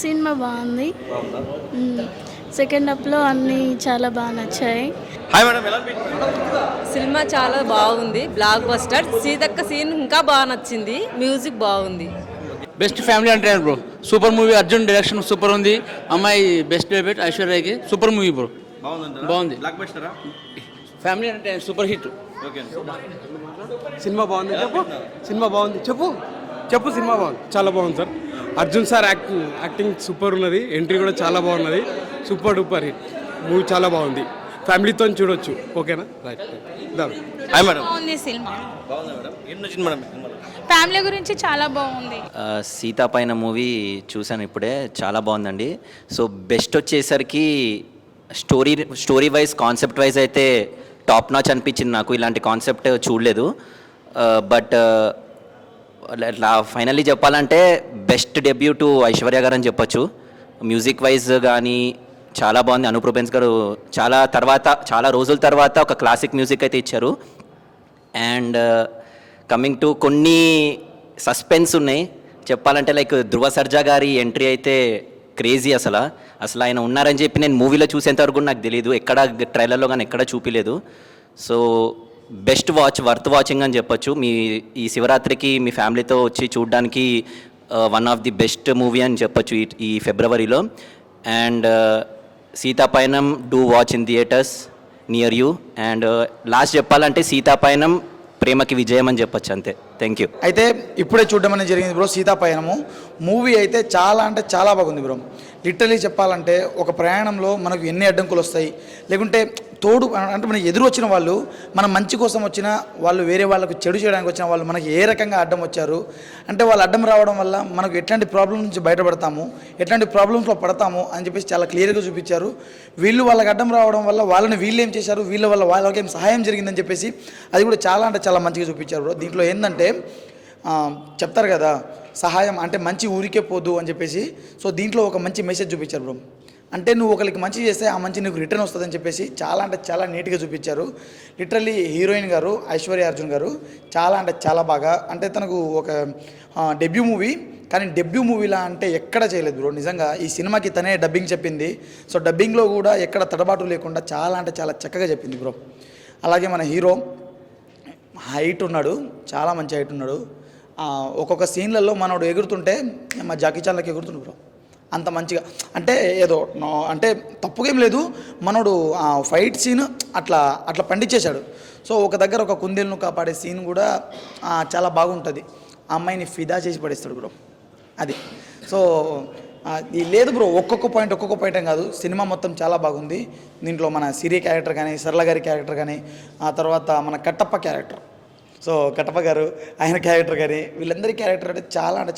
Cinema బాగుంది. Second హాఫ్లో అన్నీ చాలా బాగా నచ్చాయి. హాయ్ మేడం, ఎలా అనిపించింది? సినిమా చాలా బాగుంది, బ్లాక్ బస్టర్. సీతక్క సీన్ ఇంకా బాగా నచ్చింది, మ్యూజిక్ బాగుంది. బెస్ట్ ఫ్యామిలీ అంటే bro super movie. Arjun direction super ఉంది. అమ్మాయి బెస్ట్ డెబ్యూట్ ఐశ్వర్యకి సూపర్ మూవీ బ్రో. బాగుంది. బ్లాక్ బస్టరా? ఫ్యామిలీ అంటే సూపర్ హిట్. ఓకే. సినిమా బాగుంది. సినిమా బాగుంది. చెప్పు సినిమా బాగుంది, చాలా బాగుంది sir. Arjun sir acting super ఉన్నది. ఎంట్రీ కూడా చాలా బాగున్నది. సూపర్ డూపర్ హిట్ మూవీ, చాలా బాగుంది. ఫ్యామిలీతో చూడొచ్చు. ఓకేనా? రైట్. Hi madam. బాగుంది సినిమా. బాగుందా మేడం? ఏం నచ్చింది మేడం? ఫ్యామిలీ గురించి చాలా బాగుంది. సీతా పైన మూవీ చూశాను ఇప్పుడే, చాలా బాగుందండి. సో బెస్ట్ వచ్చేసరికి స్టోరీ వైజ్, కాన్సెప్ట్ వైజ్ అయితే టాప్ నాచ్ అనిపించింది నాకు. ఇలాంటి కాన్సెప్ట్ చూడలేదు. బట్ ఫైనల్లీ చెప్పాలంటే బెస్ట్ డెబ్యూ టు ఐశ్వర్య గారు అని చెప్పొచ్చు. మ్యూజిక్ వైజ్ కానీ చాలా బాగుంది. అనూప్ రూబెన్స్ గారు చాలా రోజుల తర్వాత ఒక క్లాసిక్ మ్యూజిక్ అయితే ఇచ్చారు. అండ్ కమింగ్ టు కొన్ని సస్పెన్స్ ఉన్నాయి చెప్పాలంటే, లైక్ ధృవ సర్జా గారి ఎంట్రీ అయితే క్రేజీ. అసలు ఆయన ఉన్నారని చెప్పి నేను మూవీలో చూసేంతవరకు నాకు తెలియదు, ఎక్కడ ట్రైలర్లో కానీ ఎక్కడ చూపించలేదు. సో బెస్ట్ వర్త్ వాచింగ్ అని చెప్పొచ్చు. ఈ శివరాత్రికి మీ ఫ్యామిలీతో వచ్చి చూడడానికి one of the best movie అని చెప్పొచ్చు ఈ ఫిబ్రవరిలో. And Seethapayanam do watch in theatres near you. And last చెప్పాలంటే సీతాపయనం ప్రేమకి విజయం అని చెప్పొచ్చు, అంతే. Thank you. అయితే ఇప్పుడే చూడడం అనేది జరిగింది బ్రో. సీతాపయనము మూవీ అయితే చాలా అంటే చాలా బాగుంది బ్రో. లిటరలీ చెప్పాలంటే ఒక ప్రయాణంలో మనకు ఎన్ని అడ్డంకులు వస్తాయి, లేకుంటే తోడు అంటే మనకి ఎదురు వచ్చిన వాళ్ళు మన మంచి కోసం వచ్చిన వాళ్ళు, వేరే వాళ్ళకు చెడు చేయడానికి వచ్చిన వాళ్ళు మనకి ఏ రకంగా అడ్డం వచ్చారు, అంటే వాళ్ళు అడ్డం రావడం వల్ల మనకు ఎట్లాంటి ప్రాబ్లం నుంచి బయటపడతాము, ఎట్లాంటి ప్రాబ్లమ్స్లో పడతాము అని చెప్పేసి చాలా క్లియర్గా చూపించారు. వీళ్ళు వాళ్ళకి అడ్డం రావడం వల్ల వాళ్ళని వీళ్ళు ఏం చేశారు, వీళ్ళ వల్ల వాళ్ళకి ఏం సహాయం జరిగిందని చెప్పేసి అది కూడా చాలా అంటే చాలా మంచిగా చూపించారు బ్రో. దీంట్లో ఏంటంటే చెప్తారు కదా, సహాయం అంటే మంచి ఊరికే పోదు అని చెప్పేసి. సో దీంట్లో ఒక మంచి మెసేజ్ చూపించారు బ్రో. అంటే నువ్వు ఒకరికి మంచి చేస్తే ఆ మంచి నీకు రిటర్న్ వస్తుందని చెప్పేసి చాలా అంటే చాలా నీట్గా చూపించారు. లిటరల్లీ హీరోయిన్ గారు ఐశ్వర్య అర్జున్ గారు చాలా అంటే చాలా బాగా, అంటే తనకు ఒక డెబ్యూ మూవీ, కానీ డెబ్యూ మూవీలా అంటే ఎక్కడ చేయలేదు బ్రో. నిజంగా ఈ సినిమాకి తనే డబ్బింగ్ చెప్పింది. సో డబ్బింగ్లో కూడా ఎక్కడ తడబాటు లేకుండా చాలా అంటే చాలా చక్కగా చెప్పింది బ్రో. అలాగే మన హీరో హైట్ ఉన్నాడు, చాలా మంచి హైట్ ఉన్నాడు. ఒక్కొక్క సీన్లలో మనోడు ఎగురుతుంటే మా జాకీ చాన్లకి ఎగురుతుండు బ్రో, అంత మంచిగా. అంటే ఏదో అంటే తప్పుగేం లేదు, మనోడు ఆ ఫైట్ సీన్ అట్లా పండించేశాడు. సో ఒక దగ్గర ఒక కుందేలును కాపాడే సీన్ కూడా చాలా బాగుంటుంది. ఆ అమ్మాయిని ఫిదా చేసి పడేస్తాడు బ్రో. అది సో లేదు బ్రో, ఒక్కొక్క పాయింట్ ఏం కాదు, సినిమా మొత్తం చాలా బాగుంది. దీంట్లో మన సిరి క్యారెక్టర్ కానీ, సరళ గారి క్యారెక్టర్ కానీ, ఆ తర్వాత మన కట్టప్ప క్యారెక్టర్, సో కట్టప్ప గారు ఆయన క్యారెక్టర్ కానీ, వీళ్ళందరి క్యారెక్టర్ అంటే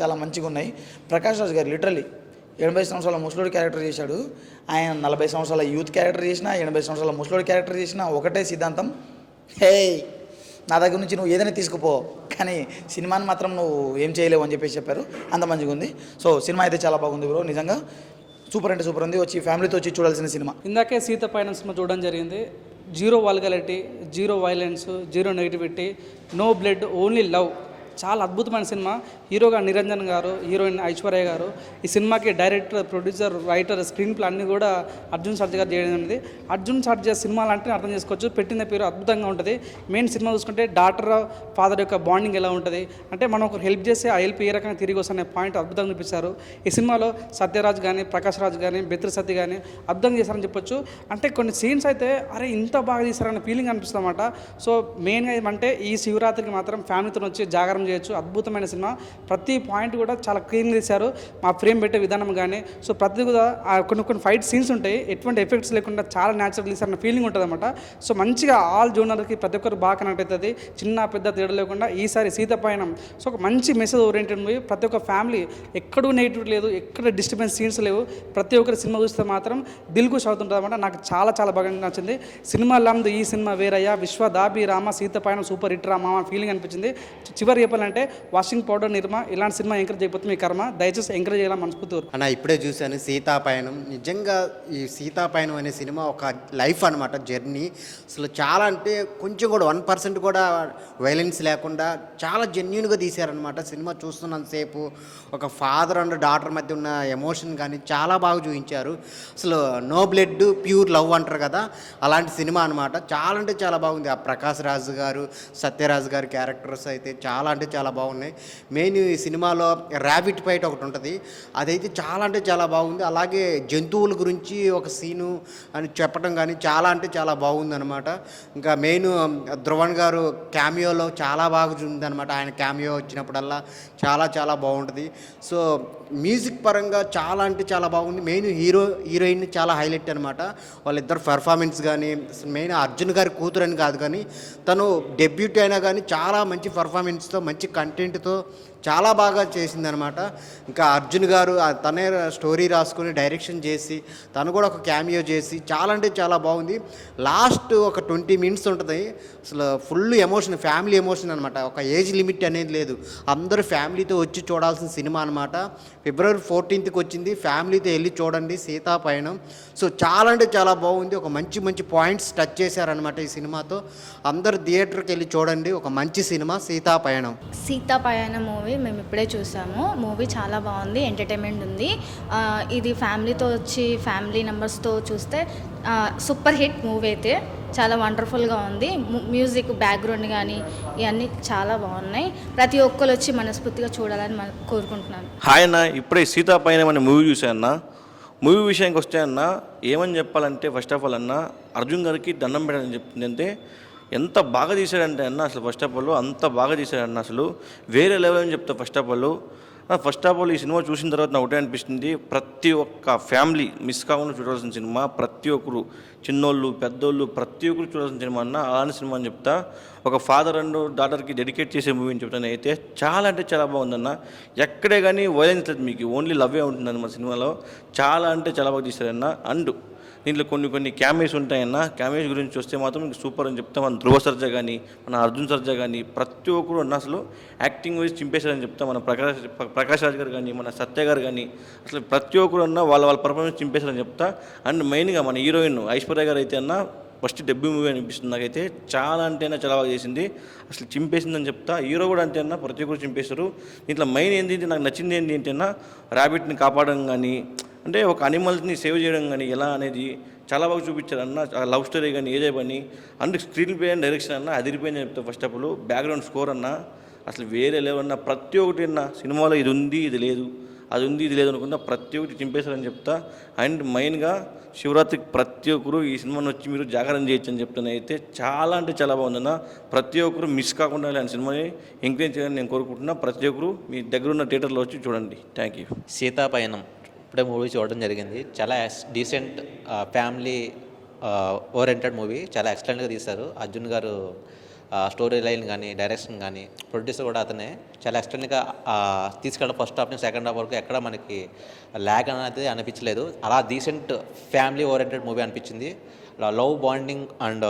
చాలా మంచిగా ఉన్నాయి. ప్రకాష్ రాజ్ గారు లిటరల్లీ 80 సంవత్సరాల ముసలోడి క్యారెక్టర్ చేశాడు. ఆయన 40 సంవత్సరాల యూత్ క్యారెక్టర్ చేసిన, 80 సంవత్సరాల ముసలోడి క్యారెక్టర్ చేసిన, ఒకటే సిద్ధాంతం, హే నా దగ్గర నుంచి నువ్వు ఏదైనా తీసుకుపో, కానీ సినిమాని మాత్రం నువ్వు ఏం చేయలేవు అని చెప్పేసి చెప్పారు. అంత మంచిగా ఉంది. సో సినిమా అయితే చాలా బాగుంది బ్రో, నిజంగా సూపర్ అంటే సూపర్ ఉంది. వచ్చి ఫ్యామిలీతో వచ్చి చూడాల్సిన సినిమా. ఇందాకే సీత పైన సినిమా చూడడం జరిగింది. Zero vulgarity, zero violence, zero negativity, no blood, only love. చాలా అద్భుతమైన సినిమా. హీరోగా నిరంజన్ గారు, హీరోయిన్ ఐశ్వర్య గారు. ఈ సినిమాకి director, producer, writer, screen play అన్నీ కూడా అర్జున్ సర్జా గారు చేయడం అనేది. అర్జున్ సర్జా సినిమాలు అంటే అర్థం చేసుకోవచ్చు, పెట్టిన పేరు అద్భుతంగా ఉంటుంది. మెయిన్ సినిమా చూసుకుంటే డాటర్ ఫాదర్ యొక్క బాండింగ్ ఎలా ఉంటుంది, అంటే మనం ఒకరు హెల్ప్ చేస్తే ఆ హెల్ప్ ఏ రకంగా తిరిగి వస్తున్న పాయింట్ అద్భుతంగా చూపిస్తారు. ఈ సినిమాలో సత్యరాజ్ కానీ, ప్రకాష్ రాజ్ కానీ, బెత్రి సత్య కానీ అద్భుతంగా చేశారని చెప్పొచ్చు. అంటే కొన్ని సీన్స్ అయితే అరే ఇంత బాగా చేశారన్న ఫీలింగ్ అనిపిస్తుంది అన్నమాట. సో మెయిన్గా ఏమంటే ఈ శివరాత్రికి మాత్రం ఫ్యామిలీతో వచ్చి జాగరణ చేయొచ్చు. అద్భుతమైన సినిమా. ప్రతి పాయింట్ కూడా చాలా క్లీన్ చేశారు. మా ఫ్రేమ్ పెట్టే విధానం కానీ, సో ప్రతి కూడా కొన్ని ఫైట్ సీన్స్ ఉంటాయి, ఎటువంటి ఎఫెక్ట్స్ లేకుండా చాలా న్యాచురల్ తీసారన్న ఫీలింగ్ ఉంటుంది అనమాట. సో మంచిగా ఆల్ జోనర్కి ప్రతి ఒక్కరు బాగా కనెక్ట్ అవుతుంది, చిన్న పెద్ద తేడా లేకుండా. ఈసారి సీతపయనం సో ఒక మంచి మెసేజ్ ఓరియంటెడ్ మూవీ. ప్రతి ఒక్క ఫ్యామిలీ ఎక్కడూ నెగిటివ్ లేదు, ఎక్కడ డిస్టర్బెన్స్ సీన్స్ లేవు. ప్రతి ఒక్కరి సినిమా చూస్తే మాత్రం దిల్ ఖుష్ అవుతుంటుంది అనమాట. నాకు చాలా బాగా నచ్చింది సినిమా. లందు ఈ సినిమా వేరయ్యా, విశ్వ దాబి రామ, సీతపయనం సూపర్ హిట్ రా మామ ఫీలింగ్ అనిపించింది. చివరి చెప్పాలంటే వాషింగ్ పౌడర్ నిర్మా ఇలాంటి సినిమా ఎంకరేజ్ చేయకపోతే మీ కర్మ, దయచేసి ఎంకరేజ్ చేయాలని మనస్ఫూర్తి. అన్న ఇప్పుడే చూశాను సీతాపయనం. నిజంగా ఈ సీతాపయనం అనే సినిమా ఒక లైఫ్ అనమాట, జర్నీ. అసలు చాలా అంటే కొంచెం కూడా 1% కూడా వైలెన్స్ లేకుండా చాలా జెన్యున్గా తీశారనమాట. సినిమా చూస్తున్నంతసేపు ఒక ఫాదర్ అండ్ డాటర్ మధ్య ఉన్న ఎమోషన్ కానీ చాలా బాగా చూపించారు. అసలు నో బ్లడ్ ప్యూర్ లవ్ అంటారు కదా, అలాంటి సినిమా అనమాట. చాలా అంటే చాలా బాగుంది. ఆ ప్రకాష్ రాజు గారు, సత్యరాజు గారి క్యారెక్టర్స్ అయితే చాలా అంటే చాలా బాగున్నాయి. మెయిన్ ఈ సినిమాలో ర్యాబిట్ ఫైట్ ఒకటి ఉంటుంది, అదైతే చాలా అంటే చాలా బాగుంది. అలాగే జంతువుల గురించి ఒక సీను అని చెప్పడం కానీ చాలా అంటే చాలా బాగుంది అనమాట. ఇంకా మెయిన్ ధ్రువన్ గారు క్యామియోలో చాలా బాగా ఉందన్నమాట. ఆయన క్యామియో వచ్చినప్పుడల్లా చాలా చాలా బాగుంటుంది. సో మ్యూజిక్ పరంగా చాలా అంటే చాలా బాగుంది. మెయిన్ హీరోయిన్ చాలా హైలైట్ అనమాట. వాళ్ళిద్దరు పెర్ఫార్మెన్స్ కానీ, మెయిన్ అర్జున్ గారి కూతురు అని కాదు కానీ తను డెబ్యూట్ అయినా కానీ చాలా మంచి పర్ఫార్మెన్స్తో మంచి కంటెంట్తో చాలా బాగా చేసిందనమాట. ఇంకా అర్జున్ గారు తనే స్టోరీ రాసుకొని డైరెక్షన్ చేసి తను కూడా ఒక క్యామియో చేసి చాలా అంటే చాలా బాగుంది. లాస్ట్ ఒక 20 minutes ఉంటుంది, అసలు ఫుల్ ఎమోషన్, ఫ్యామిలీ ఎమోషన్ అనమాట. ఒక ఏజ్ లిమిట్ అనేది లేదు, అందరూ ఫ్యామిలీతో వచ్చి చూడాల్సిన సినిమా అనమాట. February 14th వచ్చింది, ఫ్యామిలీతో వెళ్ళి చూడండి సీతాపయనం. సో చాలా అంటే చాలా బాగుంది. ఒక మంచి మంచి పాయింట్స్ టచ్ చేశారనమాట ఈ సినిమాతో. అందరు థియేటర్కి వెళ్ళి చూడండి, ఒక మంచి సినిమా సీతాపయనం. సీతాపయనం మూవీ మేము ఇప్పుడే చూసాము. మూవీ చాలా బాగుంది, ఎంటర్టైన్మెంట్ ఉంది. ఇది ఫ్యామిలీతో వచ్చి ఫ్యామిలీ మెంబర్స్తో చూస్తే సూపర్ హిట్ మూవీ అయితే చాలా వండర్ఫుల్గా ఉంది. మ్యూజిక్ బ్యాక్గ్రౌండ్ కానీ ఇవన్నీ చాలా బాగున్నాయి. ప్రతి ఒక్కరు వచ్చి మనస్ఫూర్తిగా చూడాలని కోరుకుంటున్నాను. హాయ్ అన్న, ఇప్పుడే సీతాపయనం అనే మూవీ చూశాను. మూవీ విషయానికి వస్తే అన్న ఏమని చెప్పాలంటే, ఫస్ట్ ఆఫ్ ఆల్ అన్న అర్జున్ గారికి దండం పెట్టాలని చెప్తుందంటే ఎంత బాగా తీశాడంటే అన్న, అసలు ఫస్ట్ ఆఫ్ ఆల్ అంత బాగా తీశాడన్న, అసలు వేరే లెవెల్ అని చెప్తా. ఫస్ట్ ఆఫ్ ఆల్ ఈ సినిమా చూసిన తర్వాత నాకు ఒకటే అనిపిస్తుంది, ప్రతి ఒక్క ఫ్యామిలీ మిస్ కాకుండా చూడాల్సిన సినిమా. ప్రతి ఒక్కరు, చిన్నోళ్ళు పెద్దోళ్ళు, ప్రతి ఒక్కరు చూడాల్సిన సినిమా అన్న. అలాంటి సినిమా అని చెప్తా. ఒక ఫాదర్ అండ్ డాటర్కి డెడికేట్ చేసే మూవీ అని చెప్తాను. అయితే చాలా అంటే చాలా బాగుందన్న. ఎక్కడే కానీ వైలెన్స్ లేదు, మీకు ఓన్లీ లవ్వే ఉంటుందన్న మా సినిమాలో. చాలా అంటే చాలా బాగా తీశారన్న. అండ్ దీంట్లో కొన్ని క్యామియోస్ ఉంటాయన్న. క్యామియోస్ గురించి చూస్తే మాత్రం మీకు సూపర్ అని చెప్తాం. మన ధ్రువ సర్జా కానీ, మన అర్జున్ సర్జా కానీ, ప్రతి ఒక్కరు అన్న అసలు యాక్టింగ్ వైజ్ చింపేశారని చెప్తాం. మన ప్రకాష్ రాజ్ గారు కానీ, మన సత్య గారు కానీ, అసలు ప్రతి ఒక్కరు అన్న వాళ్ళ పర్ఫార్మెన్స్ చింపేశారని చెప్తా. అండ్ మెయిన్గా మన హీరోయిన్ ఐశ్వర్య గారు అయితే అన్న ఫస్ట్ డెబ్యూ మూవీ అనిపిస్తుంది నాకైతే. చాలా అంటేనా చాలా బాగా చేసింది, అసలు చింపేసిందని చెప్తా. హీరో కూడా అంతే అన్న, ప్రతి ఒక్కరు చింపేశారు. దీంట్లో మెయిన్ ఏంటి నాకు నచ్చింది ఏంటి అన్న, ర్యాబిట్ని కాపాడడం కానీ, అంటే ఒక అనిమల్స్ని సేవ్ చేయడం కానీ ఎలా అనేది చాలా బాగా చూపించారు అన్న. లవ్ స్టోరీ కానీ ఏదే పని and screen play and direction అన్న అదిరిపోయింది చెప్తా. First of all background score అన్న అసలు వేరే లేవన్న. ప్రతి ఒక్కటి అన్న సినిమాలో ఇది ఉంది ఇది లేదు, అది ఉంది ఇది లేదు అనుకుంటా ప్రతి ఒక్కటి చింపేశారని చెప్తా. అండ్ మెయిన్గా శివరాత్రికి ప్రతి ఒక్కరు ఈ సినిమాని వచ్చి మీరు జాగరణ చేయొచ్చు అని చెప్తాను. అయితే చాలా అంటే చాలా బాగుందన్న. ప్రతి ఒక్కరు మిస్ కాకుండా ఇలాంటి సినిమాని ఎంకరేజ్ చేయాలని నేను కోరుకుంటున్నా. ప్రతి ఒక్కరు మీ దగ్గరున్న థియేటర్లో వచ్చి చూడండి. Thank you. సీతాపయనం ఇప్పుడే మూవీ చూడడం జరిగింది. చాలా డీసెంట్ ఫ్యామిలీ ఓరియంటెడ్ మూవీ, చాలా ఎక్సలెంట్గా తీశారు. అర్జున్ గారు స్టోరీ లైన్ కానీ, డైరెక్షన్ కానీ, ప్రొడ్యూసర్ కూడా అతనే చాలా ఎక్సలెంట్గా తీసుకెళ్ళడం. ఫస్ట్ హాఫ్ నుంచి సెకండ్ హాఫ్ వరకు ఎక్కడ మనకి ల్యాగ్ అనేది అనిపించలేదు. అలా డీసెంట్ ఫ్యామిలీ ఓరియంటెడ్ మూవీ అనిపించింది. Love bonding and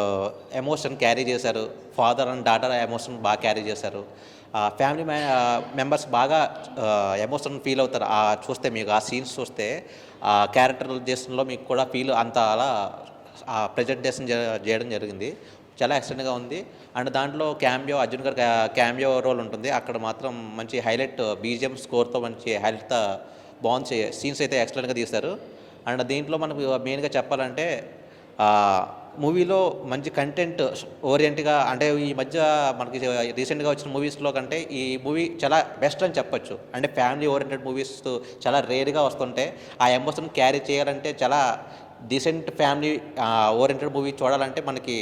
emotion carry చేశారు. ఫాదర్ అండ్ డాటర్ ఎమోషన్ బాగా క్యారీ చేశారు. ఫ్యామిలీ మెంబర్స్ బాగా ఎమోషన్ ఫీల్ అవుతారు. చూస్తే మీకు ఆ సీన్స్ చూస్తే క్యారెక్టరైజేషన్లో మీకు కూడా ఫీల్ అంత అలా ప్రజెంటేషన్ చేయడం జరిగింది. చాలా ఎక్సలెంట్గా ఉంది. అండ్ దాంట్లో క్యామియో, అర్జున్ గారు క్యామియో రోల్ ఉంటుంది. అక్కడ మాత్రం మంచి హైలైట్ బీజిఎం స్కోర్తో మంచి హైలైట్తో బాగుంది. సీన్స్ అయితే ఎక్సలెంట్గా తీశారు. అండ్ దీంట్లో మనకు మెయిన్గా చెప్పాలంటే మూవీలో మంచి కంటెంట్ ఓరియంట్గా, అంటే ఈ మధ్య మనకి రీసెంట్గా వచ్చిన మూవీస్లో కంటే ఈ మూవీ చాలా బెస్ట్ అని చెప్పొచ్చు. అంటే ఫ్యామిలీ ఓరియంటెడ్ మూవీస్ చాలా రేర్గా వస్తుంటే ఆ ఎమోషన్ క్యారీ చేయాలంటే చాలా డీసెంట్ ఫ్యామిలీ ఓరియంటెడ్ మూవీ చూడాలంటే మనకి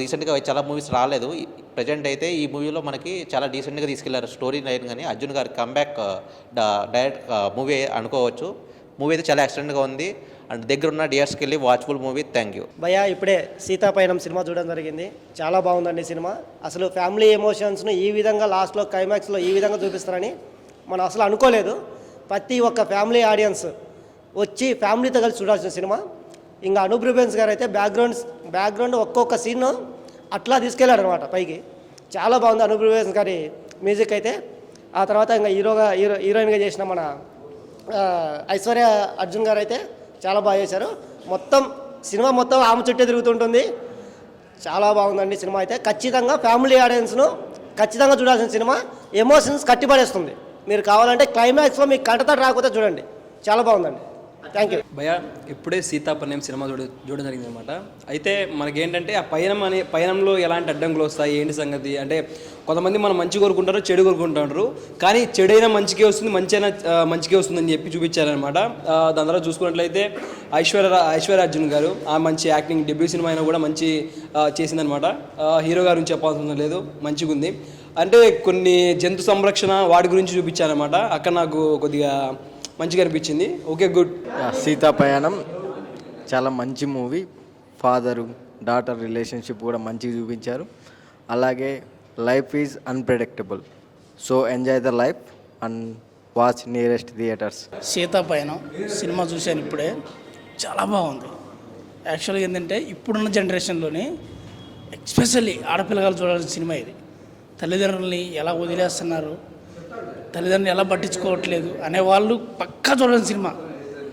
రీసెంట్గా చాలా మూవీస్ రాలేదు. ప్రజెంట్ అయితే ఈ మూవీలో మనకి చాలా డీసెంట్గా తీసుకెళ్లారు స్టోరీ లైన్ కానీ. అర్జున్ గారి కంబ్యాక్ డైరెక్ట్ మూవీ అనుకోవచ్చు. మూవీ అయితే చాలా ఎక్సలెంట్గా ఉంది. అండ్ దగ్గరున్న థియేటర్స్కి వెళ్ళి వాచ్ఫుల్ మూవీ. Thank you. భయ్యా ఇప్పుడే సీతాపయనం సినిమా చూడడం జరిగింది. చాలా బాగుందండి సినిమా. అసలు ఫ్యామిలీ ఎమోషన్స్ను ఈ విధంగా లాస్ట్లో క్లైమాక్స్లో ఈ విధంగా చూపిస్తారని మనం అసలు అనుకోలేదు. ప్రతి ఒక్క ఫ్యామిలీ ఆడియన్స్ వచ్చి ఫ్యామిలీతో కలిసి చూడాల్సిన సినిమా. ఇంకా అనూప్ రూబెన్స్ గారు అయితే బ్యాక్గ్రౌండ్ ఒక్కొక్క సీన్ అట్లా తీసుకెళ్ళాడు అనమాట పైకి. చాలా బాగుంది అనూప్ రూబెన్స్ గారి మ్యూజిక్ అయితే. ఆ తర్వాత ఇంకా హీరోయిన్గా చేసిన మన ఐశ్వర్య అర్జున్ గారు అయితే చాలా బాగా చేశారు. సినిమా మొత్తం ఆమె చుట్టే తిరుగుతుంటుంది. చాలా బాగుందండి సినిమా అయితే. ఖచ్చితంగా ఫ్యామిలీ ఆడియన్స్ను ఖచ్చితంగా చూడాల్సిన సినిమా. ఎమోషన్స్ కట్టిపడేస్తుంది. మీరు కావాలంటే క్లైమాక్స్లో మీకు కంటతడి రాకపోతే చూడండి, చాలా బాగుందండి. Thank you. భయ ఇప్పుడే సీతాపైనం సినిమా చూడడం జరిగింది అనమాట. అయితే మనకేంటంటే ఆ పయనంలో ఎలాంటి అడ్డంకులు వస్తాయి, ఏంటి సంగతి అంటే కొంతమంది మనం మంచి కోరుకుంటారు, చెడు కోరుకుంటారు. కానీ చెడైనా మంచికే వస్తుంది, మంచి అయినా మంచికే వస్తుందని చెప్పి చూపించారనమాట. దాని తర్వాత చూసుకున్నట్లయితే ఐశ్వర్య అర్జున్ గారు ఆ మంచి యాక్టింగ్, డెబ్యూ సినిమా అయినా కూడా మంచి చేసిందనమాట. హీరో గారి గురించి చెప్పాల్సిన లేదు, మంచిగా ఉంది. అంటే కొన్ని జంతు సంరక్షణ వాటి గురించి చూపించారనమాట. అక్కడ నాకు కొద్దిగా మంచిగా అనిపించింది. Okay, good. సీతాపయనం చాలా మంచి మూవీ. ఫాదరు డాటర్ రిలేషన్షిప్ కూడా మంచిగా చూపించారు. అలాగే life is unpredictable, so enjoy the life and watch nearest theatres. Seethapayanam cinema చూశాను ఇప్పుడే, చాలా బాగుంది. యాక్చువల్గా ఏంటంటే ఇప్పుడున్న జనరేషన్లోని ఎస్పెషల్లీ ఆడపిల్లగాలు చూడాల్సిన సినిమా ఇది. తల్లిదండ్రులని ఎలా వదిలేస్తున్నారు, తల్లిదండ్రులు ఎలా పట్టించుకోవట్లేదు అనేవాళ్ళు పక్కా చూడాలి సినిమా.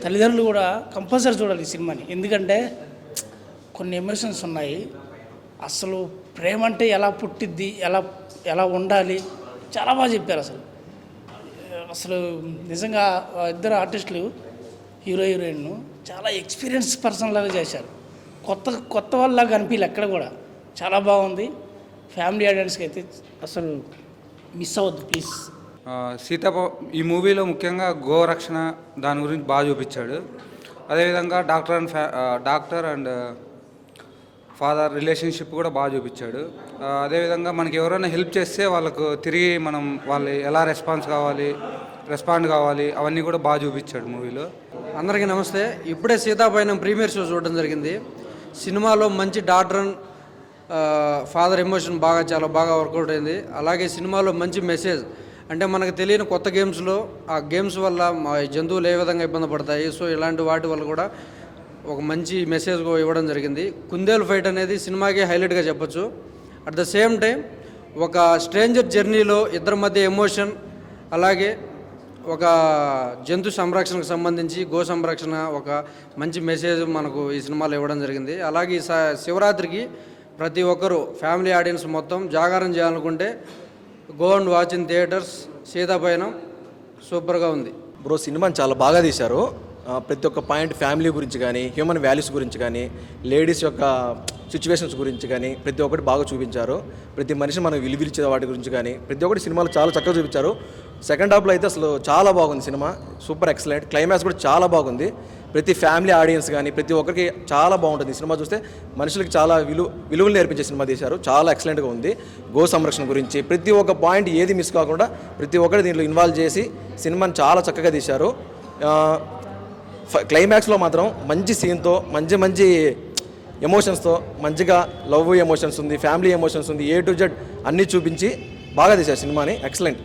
తల్లిదండ్రులు కూడా కంపల్సరీ చూడాలి ఈ సినిమాని. ఎందుకంటే కొన్ని ఎమోషన్స్ ఉన్నాయి. అసలు ప్రేమ అంటే ఎలా పుట్టిద్ది, ఎలా ఉండాలి, చాలా బాగా చెప్పారు. అసలు నిజంగా ఇద్దరు ఆర్టిస్టులు హీరోయిన్ చాలా ఎక్స్పీరియన్స్ పర్సన్ లాగా చేశారు. కొత్త వాళ్ళలాగా అనిపించలే ఎక్కడ కూడా. చాలా బాగుంది. ఫ్యామిలీ ఆడియన్స్కి అయితే అసలు మిస్ అవ్వద్దు ప్లీజ్. ఈ మూవీలో ముఖ్యంగా గోరక్షణ దాని గురించి బాగా చూపించాడు. అదేవిధంగా డాక్టర్ అండ్ ఫాదర్ రిలేషన్షిప్ కూడా బాగా చూపించాడు. అదేవిధంగా మనకి ఎవరైనా హెల్ప్ చేస్తే వాళ్ళకు తిరిగి వాళ్ళు ఎలా రెస్పాండ్ కావాలి అవన్నీ కూడా బాగా చూపించాడు మూవీలో. అందరికీ నమస్తే. ఇప్పుడే సీతాపైనం ప్రీమియర్ షో చూడడం జరిగింది. సినిమాలో మంచి డాక్టర్ అండ్ ఫాదర్ ఎమోషన్ చాలా బాగా వర్కౌట్ అయింది. అలాగే సినిమాలో మంచి మెసేజ్, అంటే మనకు తెలియని కొత్త గేమ్స్లో ఆ గేమ్స్ వల్ల మా జంతువులు ఏ విధంగా ఇబ్బంది పడతాయి, సో ఇలాంటి వాటి వల్ల కూడా ఒక మంచి మెసేజ్ ఇవ్వడం జరిగింది. కుందేలు ఫైట్ అనేది సినిమాకి హైలైట్గా చెప్పొచ్చు. అట్ ద సేమ్ టైం ఒక స్ట్రేంజర్ జర్నీలో ఇద్దరి మధ్య ఎమోషన్, అలాగే ఒక జంతు సంరక్షణకు సంబంధించి గో సంరక్షణ ఒక మంచి మెసేజ్ మనకు ఈ సినిమాలో ఇవ్వడం జరిగింది. అలాగే శివరాత్రికి ప్రతి ఒక్కరూ ఫ్యామిలీ ఆడియన్స్ మొత్తం జాగారం చేయాలనుకుంటే go and watch in theatres. Seethapayanam సూపర్గా ఉంది. బ్రో సినిమాని చాలా బాగా తీశారు. ప్రతి ఒక్క పాయింట్ ఫ్యామిలీ గురించి కానీ, హ్యూమన్ వాల్యూస్ గురించి కానీ, లేడీస్ యొక్క సిచ్యువేషన్స్ గురించి కానీ ప్రతి ఒక్కటి బాగా చూపించారు. ప్రతి మనిషి మనం విలువిలిచే వాటి గురించి కానీ ప్రతి ఒక్కటి సినిమాలో చాలా చక్కగా చూపించారు. సెకండ్ హాఫ్లో అయితే అసలు చాలా బాగుంది సినిమా, సూపర్ ఎక్సలెంట్. క్లైమాక్స్ కూడా చాలా బాగుంది. ప్రతి ఫ్యామిలీ ఆడియన్స్ కానీ ప్రతి ఒక్కరికి చాలా బాగుంటుంది. సినిమా చూస్తే మనుషులకి చాలా విలువలు నేర్పించే సినిమా తీశారు. చాలా ఎక్సలెంట్గా ఉంది. గో సంరక్షణ గురించి ప్రతి ఒక్క పాయింట్ ఏది మిస్ కాకుండా ప్రతి ఒక్కటి దీంట్లో ఇన్వాల్వ్ చేసి సినిమాని చాలా చక్కగా తీశారు. క్లైమాక్స్లో మాత్రం మంచి సీన్తో మంచి ఎమోషన్స్తో మంచిగా లవ్ ఎమోషన్స్ ఉంది, ఫ్యామిలీ ఎమోషన్స్ ఉంది, A to Z అన్నీ చూపించి బాగా తీశారు సినిమాని. ఎక్సలెంట్.